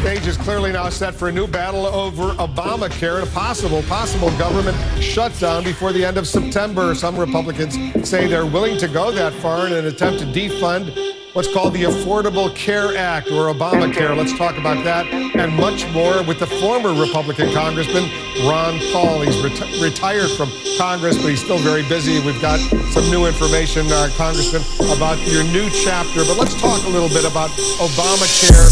stage is clearly now set for a new battle over Obamacare and a possible government shutdown before the end of September. Some Republicans say they're willing to go that far in an attempt to defund what's called the Affordable Care Act, or Obamacare. Let's talk about that and much more with the former Republican Congressman, Ron Paul. He's retired from Congress, but he's still very busy. We've got some new information, Congressman, about your new chapter. But let's talk a little bit about Obamacare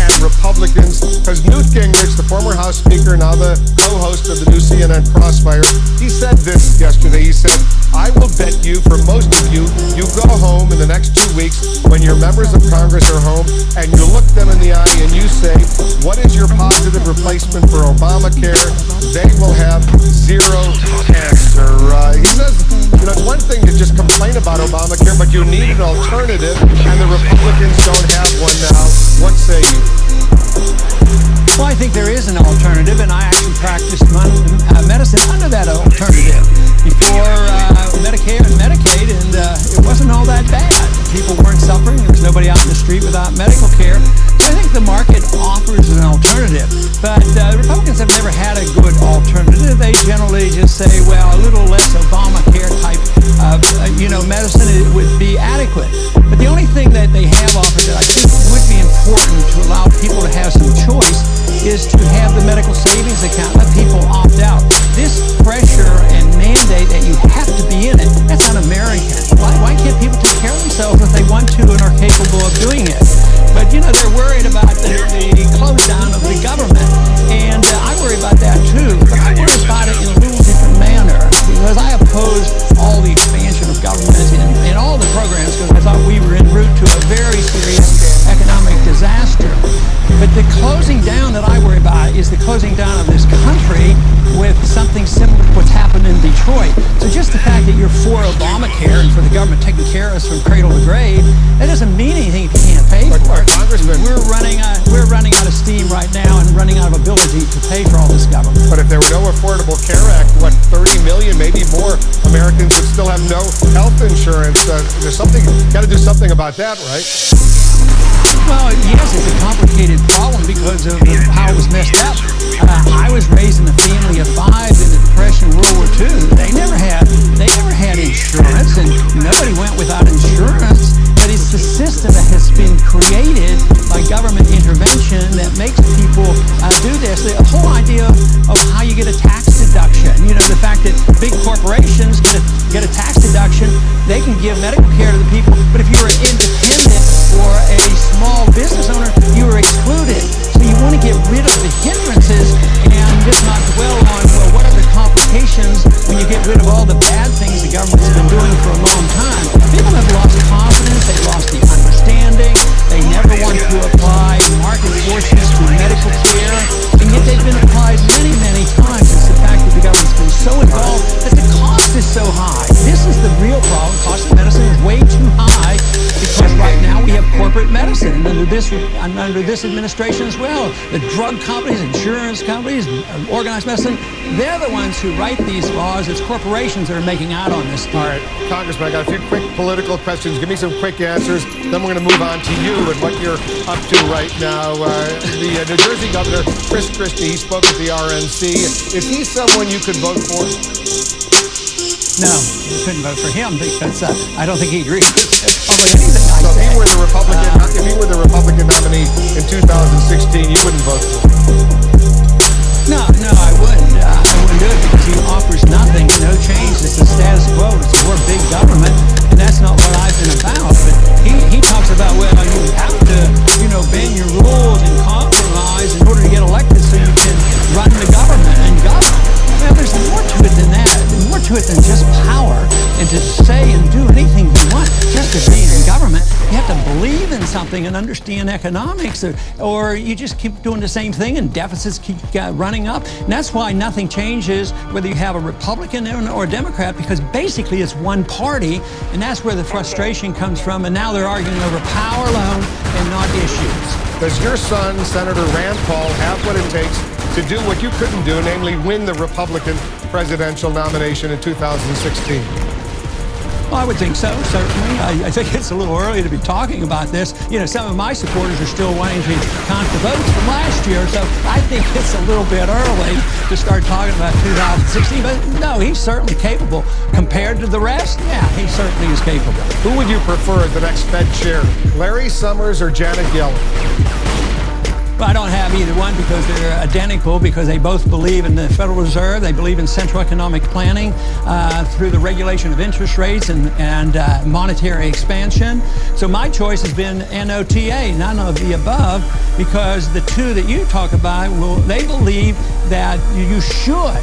and Republicans, because Newt Gingrich, the former House Speaker, now the co-host of the new CNN Crossfire, he said this yesterday. He said, "I will bet you, for most of you, you go home in the next 2 weeks when your members of Congress are home and you look them in the eye and you say, what is your positive replacement for Obamacare? They will have zero answer." He says, you know, it's one thing to just complain about Obamacare, but you need an alternative, and the Republicans don't have one now. What say you? Well, I think there is an alternative, and I actually practiced medicine under that alternative before Medicare and Medicaid, and it wasn't all that bad. People weren't suffering. There was nobody out in the street without medical care. So I think the market offers an alternative, but Republicans have never had a good alternative. They generally just say, well, a little less Obamacare type medicine would be adequate. But the only thing that they have offered that I think would be important to allow people to have some choice is to have the medical savings account, let people opt out. This pressure and mandate that you have to be in it, that's un-American. Why can't people take care of themselves if they want to and are capable of doing it? But, you know, they're worried about the close down of the government, and I worry about that too. But I worry about it in a little different manner, because I oppose all the expansion of government in all the programs, because I thought we were en route to a very serious economic disaster. But the closing down that I worry about is the closing down of this country with something similar to what's happened in Detroit. So just the fact that you're for Obamacare and for the government taking care of us from cradle to grave, that doesn't mean anything if you can't pay for it. Congressman, we're running out of steam right now and running out of ability to pay for all this government. But if there were no Affordable Care Act, what, 30 million, maybe more Americans would still have no health insurance. There's something, got to do something about that, right? Well, yes, it's a complicated problem because of how it was messed up. I was raised in a family of 5 in the Depression, World War II. They never had insurance, and nobody went without insurance. But it's the system that has been created by government intervention that makes people do this. The whole idea of how you get a tax deduction, you know, the fact that big corporations get a tax deduction, they can give medical care to the people, but if you're an independent or a small business owner, you are excluded. So you want to get rid of the hindrances and just not dwell on, well, what are the complications when you get rid of all the bad things the government's been doing for a long time. People have lost confidence, they've lost the understanding, they never want to apply market forces to medical care, and yet they've been applied many, many times. It's the fact that the government's been so involved that the cost is so high. This is the real problem. Cost of medicine is way too high because right now we have corporate medicine, and under this administration as well, the drug companies, insurance companies, organized medicine, they're the ones who write these laws. It's corporations that are making out on this. All right, Congressman, I got a few quick political questions. Give me some quick answers. Then we're going to move on to you and what you're up to right now. The New Jersey governor, Chris Christie, he spoke at the RNC. Is he someone you could vote for? No, you couldn't vote for him because I don't think he agrees with probably anything I say. So if he were the Republican nominee in 2016, you wouldn't vote for him? No, I wouldn't. I wouldn't do it because he offers nothing, no change. It's the status quo. It's more big government, and that's not what I've been about. But he talks about, well, you have to, bend your rules and compromise in order to get elected so you can run the government and govern. Well, there's more to it than that. There's more to it than just power and to say and do anything we want just to be in government. You have to believe in something and understand economics, or you just keep doing the same thing and deficits keep running up. And that's why nothing changes whether you have a Republican or a Democrat, because basically it's one party, and that's where the frustration comes from. And now they're arguing over power alone and not issues. Does your son, Senator Rand Paul, have what it takes to do what you couldn't do, namely win the Republican presidential nomination in 2016? Well, I would think so, certainly. I think it's a little early to be talking about this. You know, some of my supporters are still wanting to count the votes from last year, so I think it's a little bit early to start talking about 2016. But no, he's certainly capable. Compared to the rest, yeah, he certainly is capable. Who would you prefer as the next Fed chair, Larry Summers or Janet Yellen? Well, I don't have either one because they're identical, because they both believe in the Federal Reserve. They believe in central economic planning through the regulation of interest rates and monetary expansion. So my choice has been NOTA, none of the above, because the two that you talk about, they believe that you should,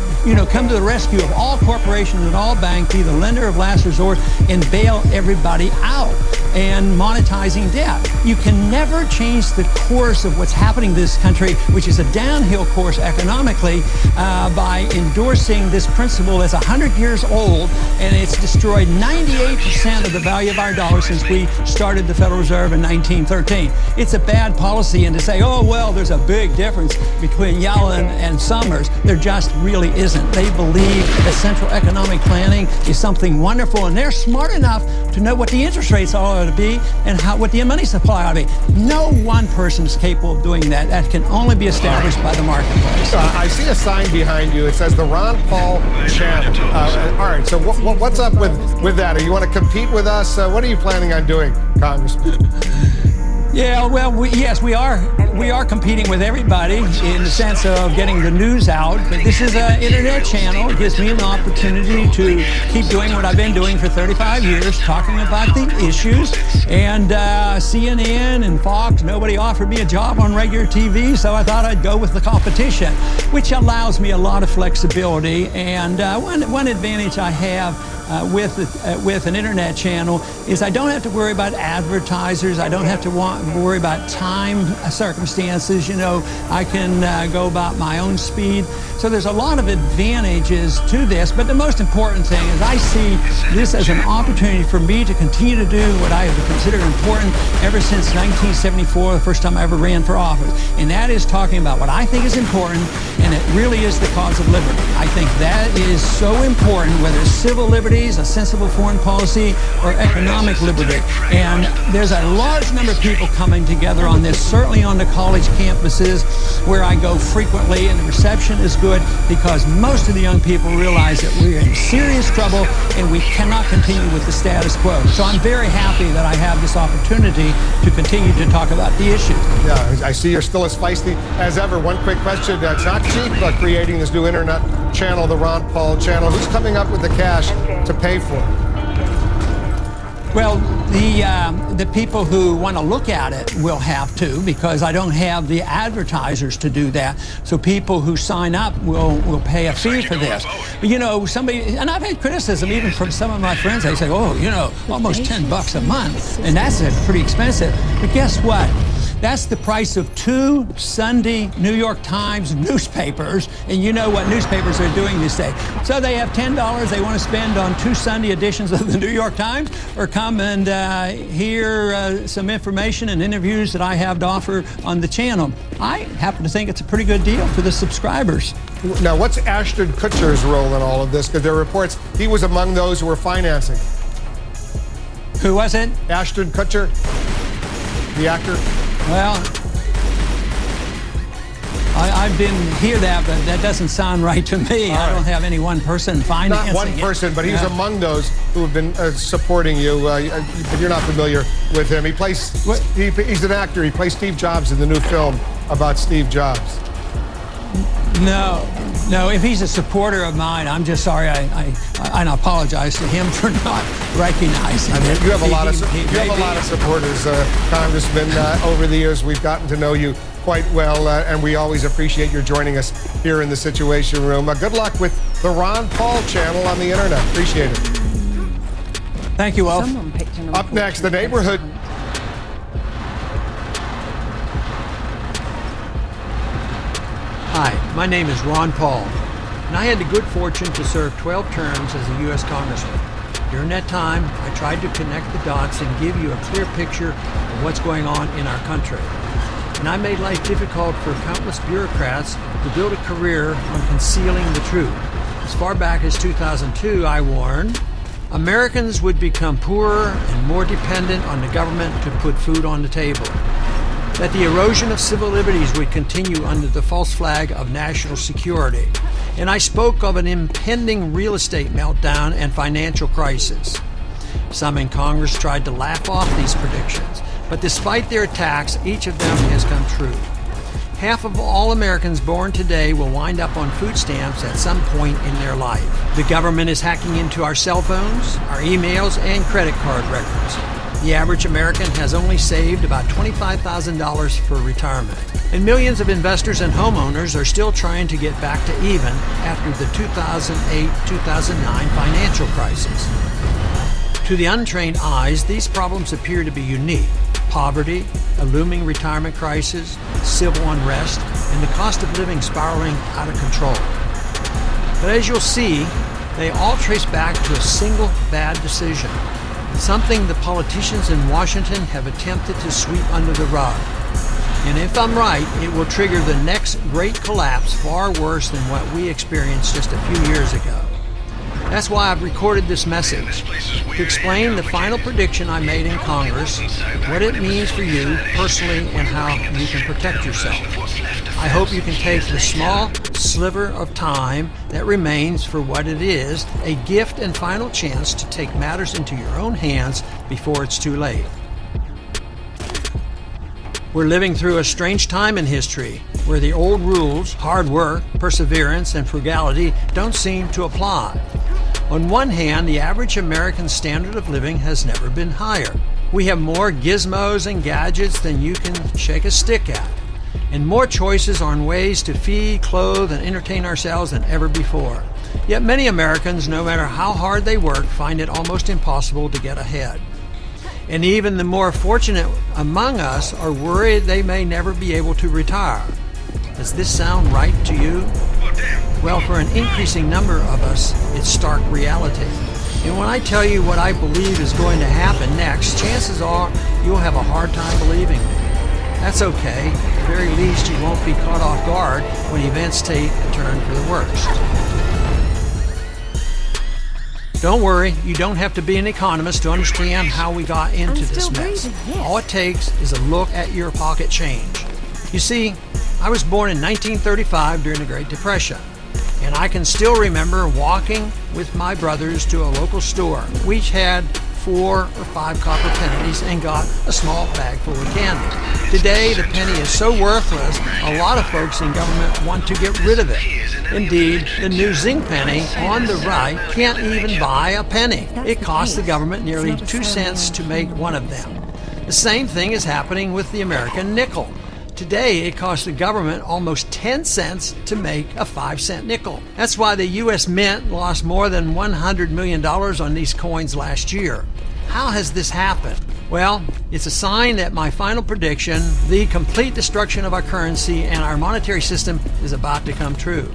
come to the rescue of all corporations and all banks, be the lender of last resort, and bail everybody out, and monetizing debt. You can never change the course of what's happening in this country, which is a downhill course economically, by endorsing this principle that's 100 years old, and it's destroyed 98% of the value of our dollar since we started the Federal Reserve in 1913. It's a bad policy, and to say, oh, well, there's a big difference between Yellen and Summers, there just really isn't. They believe that central economic planning is something wonderful, and they're smart enough to know what the interest rates ought to be and what the money supply ought to be. No one person is capable of doing that. That can only be established by the marketplace. I see a sign behind you. It says the Ron Paul Channel. All right, so what's up with that? Do you want to compete with us? What are you planning on doing, Congressman? Yeah, well, yes, we are competing with everybody in the sense of getting the news out. But this is an internet channel. It gives me an opportunity to keep doing what I've been doing for 35 years, talking about the issues. And CNN and Fox, nobody offered me a job on regular TV, so I thought I'd go with the competition, which allows me a lot of flexibility. And one advantage I have with an internet channel is I don't have to worry about advertisers. I don't have to worry about time circumstances. I can go about my own speed. So there's a lot of advantages to this, but the most important thing is I see this as an opportunity for me to continue to do what I have considered important ever since 1974, the first time I ever ran for office. And that is talking about what I think is important, and it really is the cause of liberty. I think that is so important, whether it's civil liberties, a sensible foreign policy, or economic liberty. And there's a large number of people coming together on this, certainly on the college campuses where I go frequently, and the reception is good because most of the young people realize that we're in serious trouble and we cannot continue with the status quo. So I'm very happy that I have this opportunity to continue to talk about the issues. Yeah, I see you're still as feisty as ever. One quick question. It's not cheap creating this new internet channel, the Ron Paul channel. Who's coming up with the cash to pay for it? Well, the people who want to look at it will have to, because I don't have the advertisers to do that. So people who sign up will pay a fee for this. But somebody, and I've had criticism even from some of my friends. They say, oh, almost $10 a month, and that's pretty expensive. But guess what? That's the price of 2 Sunday New York Times newspapers, and you know what newspapers are doing these days. So they have $10 they want to spend on 2 Sunday editions of the New York Times, or come and hear some information and interviews that I have to offer on the channel. I happen to think it's a pretty good deal for the subscribers. Now, what's Ashton Kutcher's role in all of this? Because there are reports he was among those who were financing. Who was it? Ashton Kutcher, the actor. Well, I didn't hear that, but that doesn't sound right to me. I don't have any one person financing it. Not one person, but he's among those who have been supporting you. If you're not familiar with him, he's an actor. He plays Steve Jobs in the new film about Steve Jobs. No, if he's a supporter of mine, I'm just sorry. I apologize to him for not recognizing it. You have a lot of supporters, Congressman. Over the years, we've gotten to know you quite well, and we always appreciate your joining us here in the Situation Room. Good luck with the Ron Paul channel on the internet. Appreciate it. Thank you, Wolf. Up next, the neighborhood. Hi, my name is Ron Paul, and I had the good fortune to serve 12 terms as a U.S. Congressman. During that time, I tried to connect the dots and give you a clear picture of what's going on in our country. And I made life difficult for countless bureaucrats to build a career on concealing the truth. As far back as 2002, I warned Americans would become poorer and more dependent on the government to put food on the table. That the erosion of civil liberties would continue under the false flag of national security. And I spoke of an impending real estate meltdown and financial crisis. Some in Congress tried to laugh off these predictions, but despite their attacks, each of them has come true. Half of all Americans born today will wind up on food stamps at some point in their life. The government is hacking into our cell phones, our emails, and credit card records. The average American has only saved about $25,000 for retirement. And millions of investors and homeowners are still trying to get back to even after the 2008-2009 financial crisis. To the untrained eyes, these problems appear to be unique. Poverty, a looming retirement crisis, civil unrest, and the cost of living spiraling out of control. But as you'll see, they all trace back to a single bad decision, something the politicians in Washington have attempted to sweep under the rug. And if I'm right, it will trigger the next great collapse far worse than what we experienced just a few years ago. That's why I've recorded this message, to explain the final prediction I made in Congress, what it means for you personally, and how you can protect yourself. I hope you can take the small sliver of time that remains for what it is, a gift and final chance to take matters into your own hands before it's too late. We're living through a strange time in history where the old rules, hard work, perseverance, and frugality don't seem to apply. On one hand, the average American standard of living has never been higher. We have more gizmos and gadgets than you can shake a stick at, and more choices on ways to feed, clothe, and entertain ourselves than ever before. Yet many Americans, no matter how hard they work, find it almost impossible to get ahead. And even the more fortunate among us are worried they may never be able to retire. Does this sound right to you? Well, for an increasing number of us, it's stark reality. And when I tell you what I believe is going to happen next, chances are you'll have a hard time believing me. That's okay. At the very least, you won't be caught off guard when events take a turn for the worst. Don't worry, you don't have to be an economist to understand how we got into this mess. All it takes is a look at your pocket change. You see, I was born in 1935 during the Great Depression, and I can still remember walking with my brothers to a local store. We each had 4 or 5 copper pennies and got a small bag full of candy. Today, the penny is so worthless, a lot of folks in government want to get rid of it. Indeed, the new zinc penny on the right can't even buy a penny. It costs the government nearly 2 cents to make one of them. The same thing is happening with the American nickel. Today, it costs the government almost 10 cents to make a 5-cent nickel. That's why the U.S. Mint lost more than $100 million on these coins last year. How has this happened? Well, it's a sign that my final prediction, the complete destruction of our currency and our monetary system, is about to come true.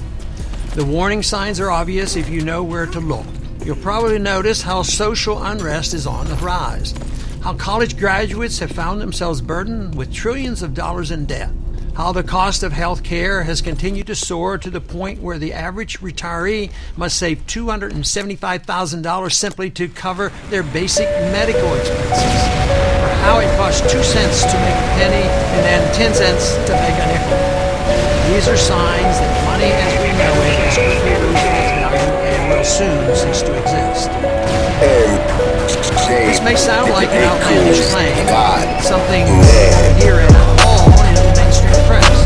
The warning signs are obvious if you know where to look. You'll probably notice how social unrest is on the rise, how college graduates have found themselves burdened with trillions of dollars in debt, how the cost of health care has continued to soar to the point where the average retiree must save $275,000 simply to cover their basic medical expenses, or how it costs 2 cents to make a penny and then 10 cents to make a nickel. These are signs that money as we know it is quickly losing its value and will soon cease to exist. This may sound like an outlandish claim, something you hear at all in the mainstream press.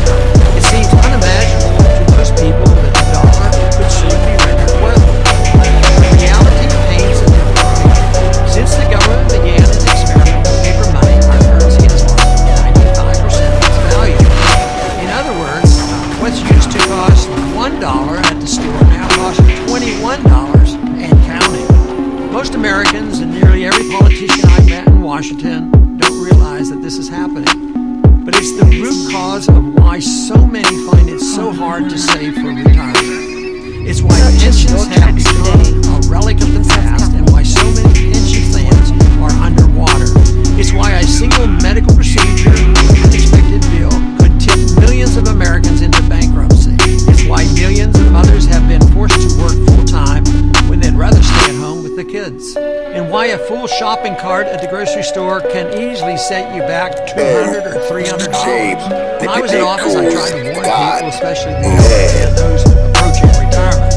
It seems unimaginable to most people that the dollar could soon be rendered worthless. The reality paints a different picture. Since the government began its experiment with paper money, our currency has lost 95% of its value. In other words, what's used to cost $1 at the store now costs $21 and counting. Most Americans and nearly every politician I've met in Washington don't realize that this is happening. But it's the root cause of why so many find it so hard to save for retirement. It's why pensions have become a relic of the past and why so many pension plans are underwater. It's why a single medical procedure or unexpected bill could tip millions of Americans into bankruptcy. It's why millions of mothers have been forced to work full-time when they'd rather stay at home with the kids. a full shopping cart at the grocery store can easily set you back $200 or $300. When I was in office, I tried to warn people, especially the elderly and those approaching retirement.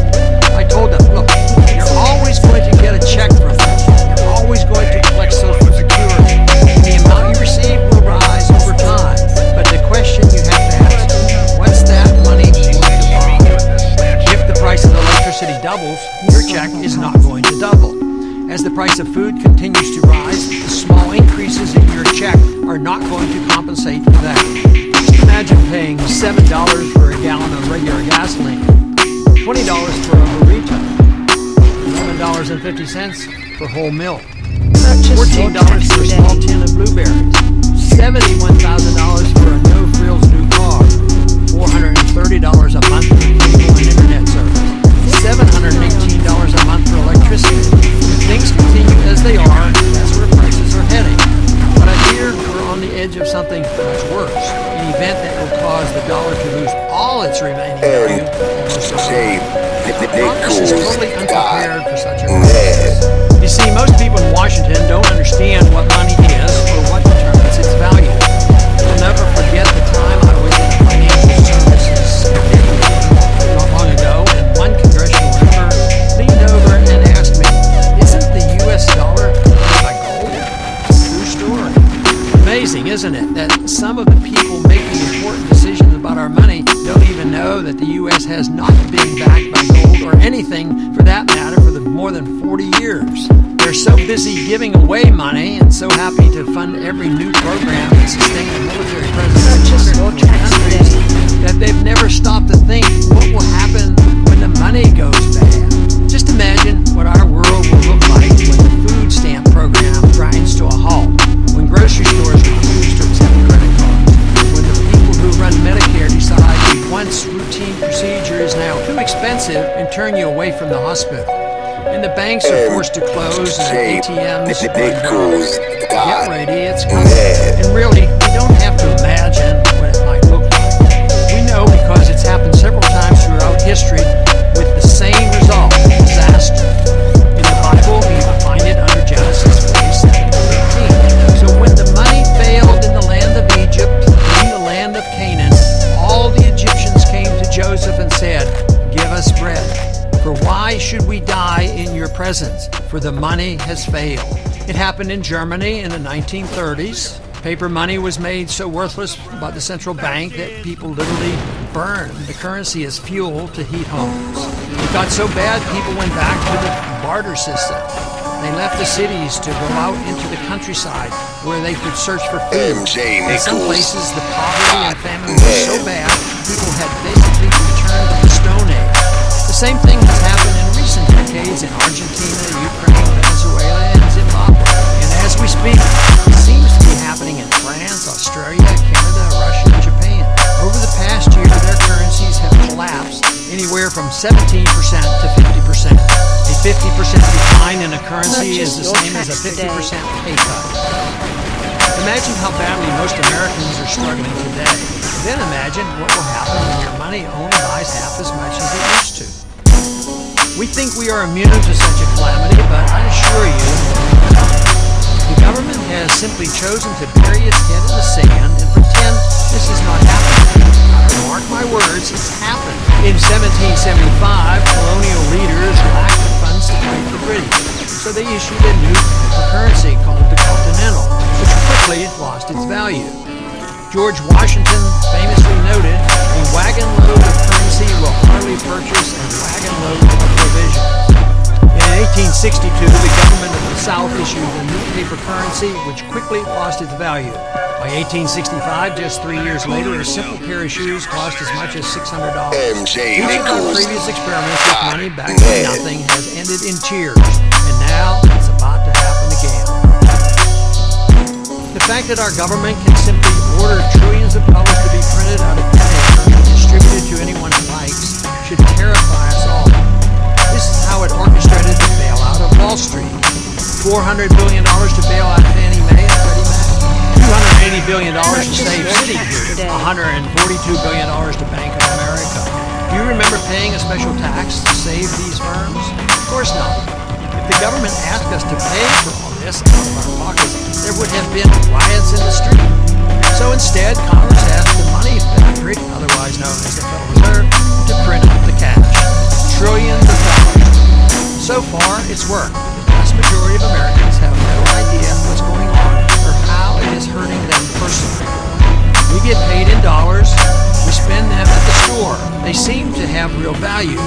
I told them, look, you're always going to get a check from them. You're always going to collect Social Security. And the amount you receive will rise over time. But the question you have to ask, what's that money going to buy? If the price of electricity doubles, your check is not going to double. As the price of food continues to rise, the small increases in your check are not going to compensate for that. Just imagine paying $7 for a gallon of regular gasoline, $20 for a burrito, $11.50 for whole milk, $14 for a small tin of blueberries, $71,000 for a no-frills new car, $430 a month for cable and internet service, $718 a month for electricity. If things continue as they are, that's where prices are heading. But I fear we're on the edge of something much worse, an event that will cause the dollar to lose all its remaining value almost overnight. Congress is totally unprepared for such a crisis. You see, most people in Washington don't understand what money is or what determines its value. I'll never forget the time I was in financial services not long ago, and one congressional member leaned over and asked me, "Isn't the U.S. dollar like gold?" True story. Amazing, isn't it, that some of the people making important decisions about our money don't even know that the U.S. has not been backed by gold or anything for that matter for more than 40 years. They're so busy giving away money and so happy to fund every new program and sustain the military presence in countries that they've never stopped to think what will happen when the money goes bad. Just imagine what our world will look like when the food stamp program grinds to a halt, when grocery stores refuse to accept credit cards, when the people who run Medicare decide the once routine procedure is now too expensive and turn you away from the hospital. And the banks are forced to close and ATMs get ready, it's coming. And really, we don't have to imagine what it might look like. We know because it's happened several times throughout history with the same result, disaster. In the Bible, you can find it under Genesis 47:18. So when the money failed in the land of Egypt, in the land of Canaan, all the Egyptians came to Joseph and said, "Give us bread. For why should we die in your presence? For the money has failed." It happened in Germany in the 1930s. Paper money was made so worthless by the central bank that people literally burned the currency as fuel to heat homes. It got so bad people went back to the barter system. They left the cities to go out into the countryside where they could search for food. In some places, the poverty and famine was so bad, people had basically returned to the Stone Age. The same thing has happened in recent decades in Argentina, Ukraine, Venezuela, and Zimbabwe. And as we speak, it seems to be happening in France, Australia, Canada, Russia, and Japan. Over the past year, their currencies have collapsed anywhere from 17% to 50%. A 50% decline in a currency is the same as a 50% pay cut. Imagine how badly most Americans are struggling today. Then imagine what will happen when your money only buys half as much as it used to. We think we are immune to such a calamity, but I assure you, the government has simply chosen to bury its head in the sand and pretend this is not happening. Mark my words, it's happened. In 1775, colonial leaders lacked the funds to fight the British, so they issued a new currency called the Continental, which quickly lost its value. George Washington famously noted, "A wagon load of currency will hardly purchase a wagon load of provisions." In 1862, the government of the South issued a new paper currency, which quickly lost its value. By 1865, just 3 years later, a simple pair of shoes cost as much as $600. Each of our previous experiments with money back to nothing has ended in tears, and now it's about to happen again. The fact that our government can simply order trillions of dollars to be printed out of thin air and distributed to anyone it likes should terrify us all. This is how it orchestrated the bailout of Wall Street. $400 billion to bail out Fannie Mae and Freddie Mac. $280 billion to save Citigroup. $142 billion to Bank of America. Do you remember paying a special tax to save these firms? Of course not. If the government asked us to pay for all this out of our pockets, there would have been riots in the street. So instead, Congress asked the money factory, otherwise known as the Federal Reserve, to print out the cash. Trillions of dollars. So far, it's worked. The vast majority of Americans have no idea what's going on or how it is hurting them personally. We get paid in dollars. We spend them at the store. They seem to have real value.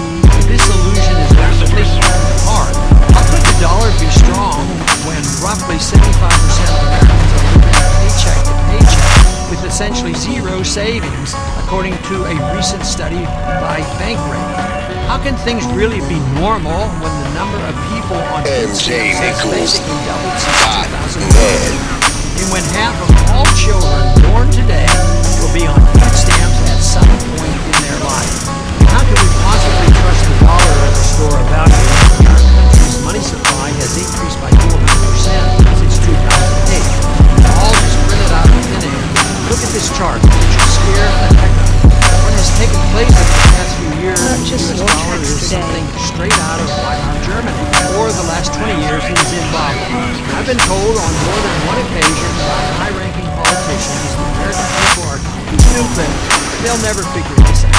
This illusion is rapidly falling apart. How could the dollar be strong when roughly 75% of Americans are living paycheck to paycheck with essentially zero savings, according to a recent study by Bankrate? How can things really be normal when the number of people on food stamps has basically doubled since 2008? And when half of all children born today will be on food stamps at some point in their life? How can we possibly trust the dollar as a store of value when our country's money supply has increased by 400% since 2008? All just printed out of thin air. Look at this chart. It should scare the heck out of you. What has taken place over the past few years in the US dollar is something straight out of Weimar Germany, or the last 20 years in Zimbabwe. I've been told on more than one occasion by high-ranking politicians that American people are too stupid. They'll never figure this out.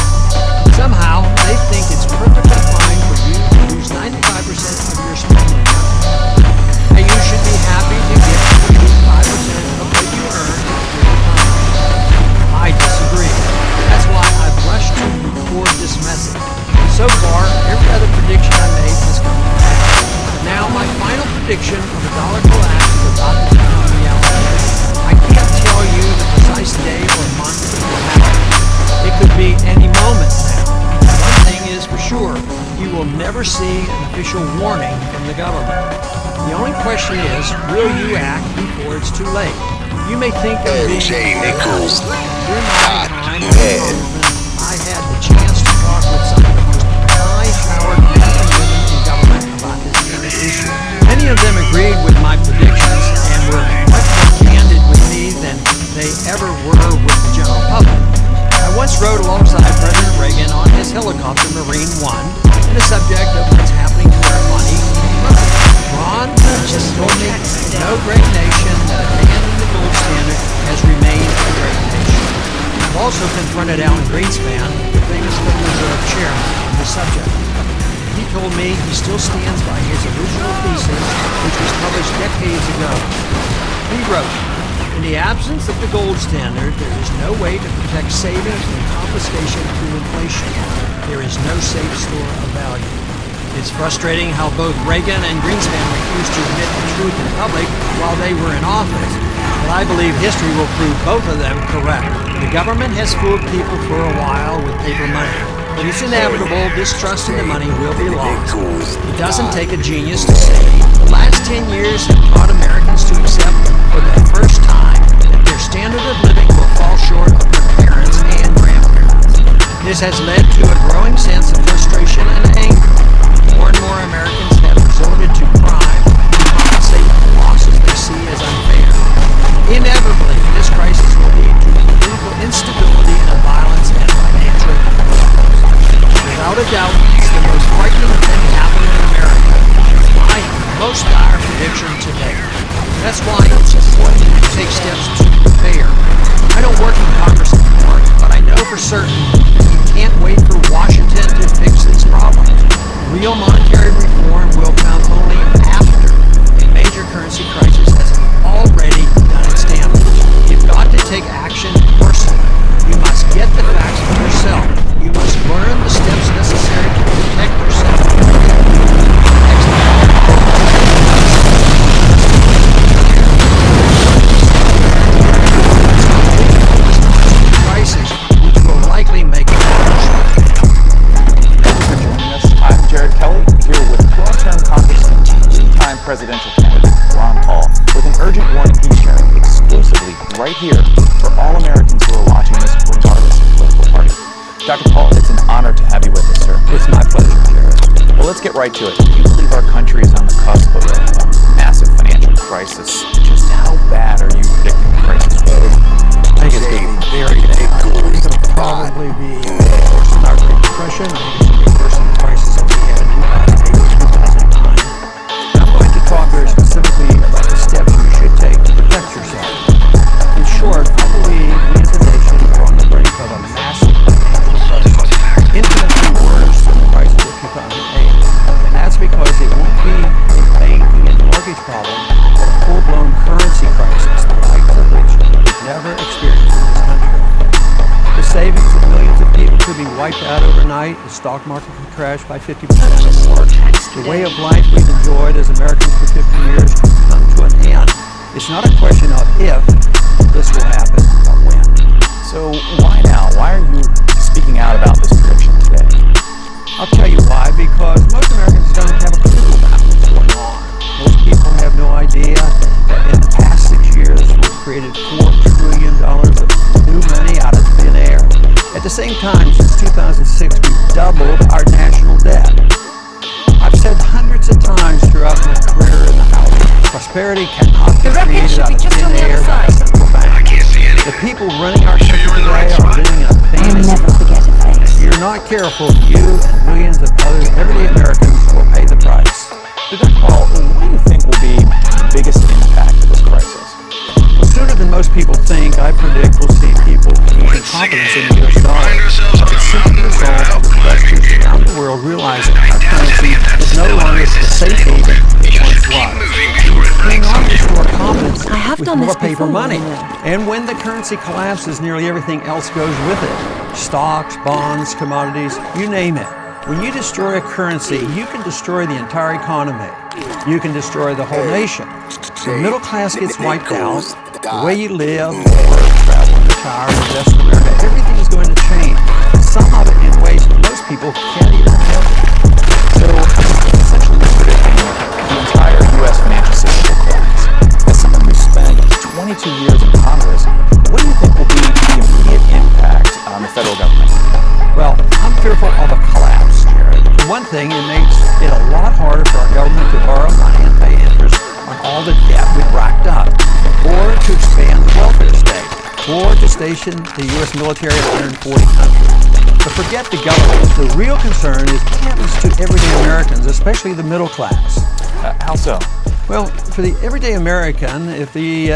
Somehow, they think it's perfectly fine for you to lose 95% of your spending account. And you should be happy to get 5% of what you earn every time. I disagree. That's why I've rushed to record this message. So far, every other prediction I made has come to pass. Now, my final prediction of the dollar collapse is about to become reality. I can't tell you the precise day or month it will happen. It could be any moment now. One thing is for sure, you will never see an official warning from the government. The only question is, will you act before it's too late? You may think I'm being Nichols. During my time as a congressman, I had the chance to talk with some of the most high-powered men and women in government about this very issue. Many of them agreed with my predictions and were much more candid with me than they ever were with the general public. I once rode alongside President Reagan on his helicopter Marine One, and the subject of what's happening to our money came up. Ron just told me no great nation that abandoned the gold standard has remained a great nation. I've also confronted Alan Greenspan, the famous Federal Reserve chairman, on the subject. He told me he still stands by his original thesis, which was published decades ago. He wrote, "In the absence of the gold standard, there is no way to protect savings from confiscation through inflation. There is no safe store of value." It's frustrating how both Reagan and Greenspan refused to admit the truth in public while they were in office. But I believe history will prove both of them correct. The government has fooled people for a while with paper money. But it's inevitable distrust in the money will be lost. It doesn't take a genius to see. The last 10 years have taught Americans to accept for the first time that their standard of living will fall short of their parents and grandparents. This has led to a growing sense of frustration and anger. More and more Americans have resorted to crime to compensate for losses they see as unfair. Inevitably, this crisis will lead to political instability and violence and financial collapse. Without a doubt, it's the most frightening thing happening in America. It's my most dire prediction today. That's why it's important to take steps to prepare. I don't work in Congress anymore, but I know for certain you can't wait for Washington to fix these problems. Real monetary reform will come only after a major currency crisis has already done its damage. You've got to take action personally. You must get the facts for yourself. You must learn the steps necessary to protect yourself. Crisis, which will likely make it worse. Here with 12-term Congressman, three-time presidential candidate Ron Paul, with an urgent warning he's sharing exclusively right here for all Americans who are watching this, regardless of political party. Dr. Paul, it's an honor to have you with us, sir. It's my pleasure, Jared. Well, let's get right to it. Do you believe our country is on the cusp of a massive financial crisis? Just how bad are you predicting the crisis will be? I think it's going to be very bad. I think it'll probably be worse than our Great Depression. I think it's going to be worse than the crisis that we had in 2008 or 2009. And I'm going to talk very specifically about the wiped out overnight, the stock market could crash by 50% or more. The way of life we've enjoyed as Americans for 50 years could come to an end. It's not a question of if this will happen, but when. So why now? Why are you speaking out about this prediction today? I'll tell you why, because most Americans don't have a clue about what's going on. Most people have no idea that in the past 6 years we've created $4 trillion of new money out of thin air. At the same time, since 2006, we've doubled our national debt. I've said hundreds of times throughout my career in the House, prosperity cannot be created out of thin air by a central bank. The people running our country today are living in a pain. Never forget a face. If you're not careful, you and millions of other everyday Americans will pay the price. Lieutenant Paul, what do you think will be the biggest impact of this crisis? Sooner than most people think, I predict we'll see people losing confidence in the U.S. dollar. It's simply a result of investors around the world realizing our currency is no longer the safe haven it once was. Hang on to restore confidence I have with done more this paper before, money. Will. And when the currency collapses, nearly everything else goes with it. Stocks, bonds, commodities, you name it. When you destroy a currency, you can destroy the entire economy. You can destroy the whole nation. The middle class gets wiped out. The way you live, work, travel, retire, invest in America, everything is going to change. Some of it in ways most people can't even imagine. So, essentially, you're predicting the entire U.S. financial system will collapse. As someone who spent 22 years in Congress, what do you think will be the immediate impact on the federal government? Well, I'm fearful of a collapse, Jared. For one thing, it makes it a lot harder for our government to borrow money and pay interest on all the debt we've racked up, or to expand the welfare state, or to station the U.S. military in 140 countries. But forget the government. The real concern is what happens to everyday Americans, especially the middle class. How so? Well, for the everyday American, if the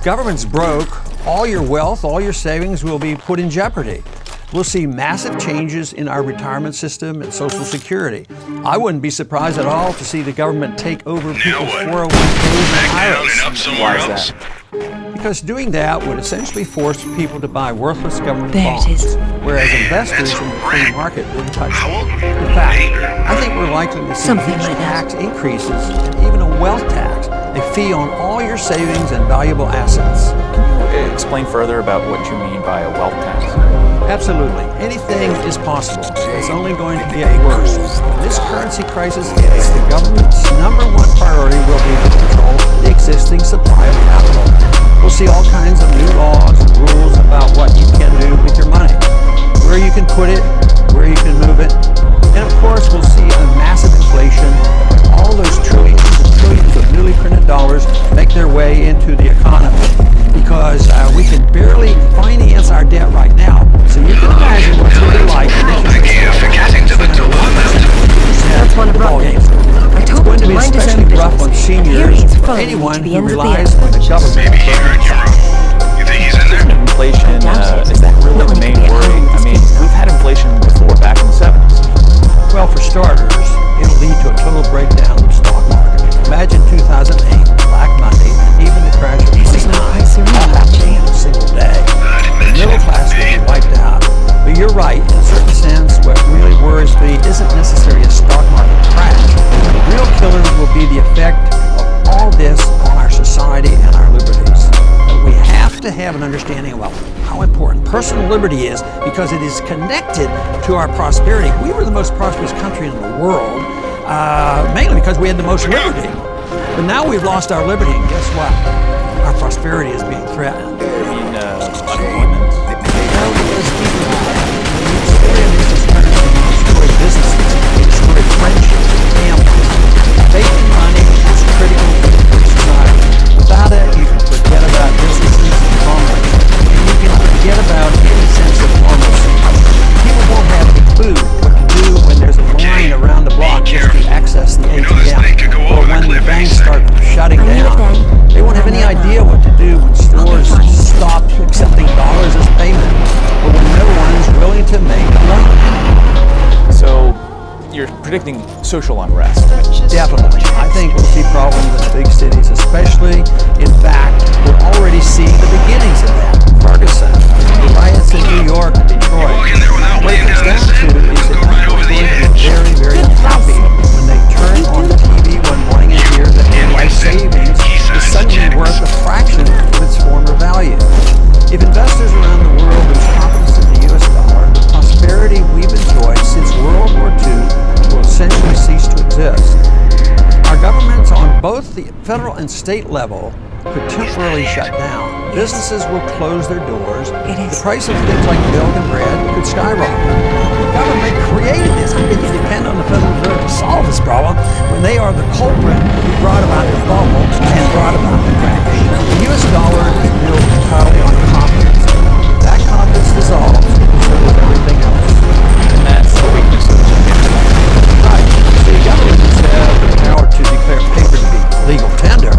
government's broke, all your wealth, all your savings will be put in jeopardy. We'll see massive changes in our retirement system and Social Security. I wouldn't be surprised at all to see the government take over people's 401ks and IRAs. Why is that? Because doing that would essentially force people to buy worthless government There it bonds, is. whereas investors in the free market wouldn't touch them. In fact, I think we're likely to see Something huge like that. tax increases and even a wealth tax, a fee on all your savings and valuable assets. Can you explain further about what you mean by a wealth tax? Absolutely. Anything is possible. It's only going to get worse. When this currency crisis hits, the government's number one priority will be to control the existing supply of capital. We'll see all kinds of new laws and rules about what you can do with your money, where you can put it, where you can move it. And of course, we'll see a massive inflation when all those trillions and trillions of newly printed dollars make their way into the economy. Because we can barely finance our debt right now. So you can imagine what it's going to be like when That's one of games. I It's told going him to to be mind his especially own rough on business. seniors Here he's or following me anyone to the who ends of the relies earth. on the government. Maybe you're in Europe. You think he's in there? Inflation, is that really Not the when main you get worry? home, I mean, we've had inflation before, back in the 70s. Well, for starters, it'll lead to a total breakdown of the stock market. Imagine 2008, Black Monday, and even the crash of 29, all happening in a single day. The middle class will be wiped out. But you're right, in a certain sense, what really worries me isn't necessarily a stock market crash. The real killer will be the effect of all this on our society and our liberties. But we have to have an understanding about how important personal liberty is because it is connected to our prosperity. We were the most prosperous country in the world, mainly because we had the most liberty. But now we've lost our liberty, and guess what? Our prosperity is being threatened. I mean, unemployment. Well, because people destroy businesses, they destroy friendships, families. Faith in money is critical for society. Without it, you can forget about businesses and commerce, and you can forget about any sense of normalcy. People won't have any clue what to do when there's a line around the block just to access the ATM, or when the banks start shutting down. They won't have any idea what to do when stores stop accepting dollars as payment, or when no one's willing to make a loan. So, you're predicting social unrest. Definitely. I think we'll see problems in the big cities, especially. In fact, we're already seeing the beginnings of that. Ferguson, the riots in New York and Detroit. What it comes down federal and state level could temporarily shut down. Businesses will close their doors. The price of things like milk and bread could skyrocket. The government created this. How can you depend on the Federal Reserve to solve this problem when they are the culprit who brought about the bubble and brought about the crash? The U.S. dollar is built entirely on confidence. If that confidence dissolves, so does everything else. And that's the weakness of the internet. Right. The governments have the power to declare paper to be legal tender,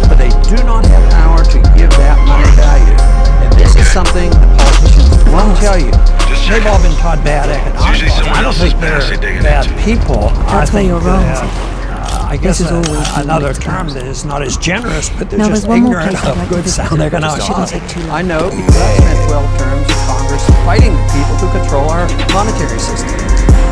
but they do not have power to give that money value. And this is something the politicians won't tell you. They've all been taught bad economics. usually someone I don't else's think they're past they're digging bad into. people. I That's where think you're wrong. I guess This is always another mixed term up. that is not as generous, but they're Now, just there's one more ignorant case I'd of like to good visit. sound economics. Shouldn't take too long. I know because I spent 12 terms in Congress fighting the people who control our monetary system.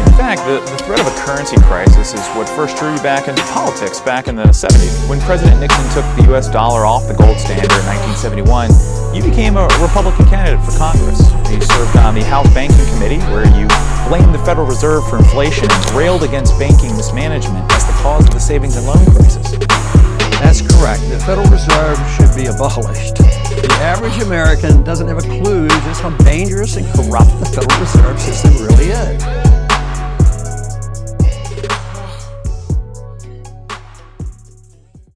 In fact, the threat of a currency crisis is what first drew you back into politics back in the 70s. When President Nixon took the U.S. dollar off the gold standard in 1971, you became a Republican candidate for Congress. You served on the House Banking Committee, where you blamed the Federal Reserve for inflation and railed against banking mismanagement as the cause of the savings and loan crisis. That's correct. The Federal Reserve should be abolished. The average American doesn't have a clue just how dangerous and corrupt the Federal Reserve system really is.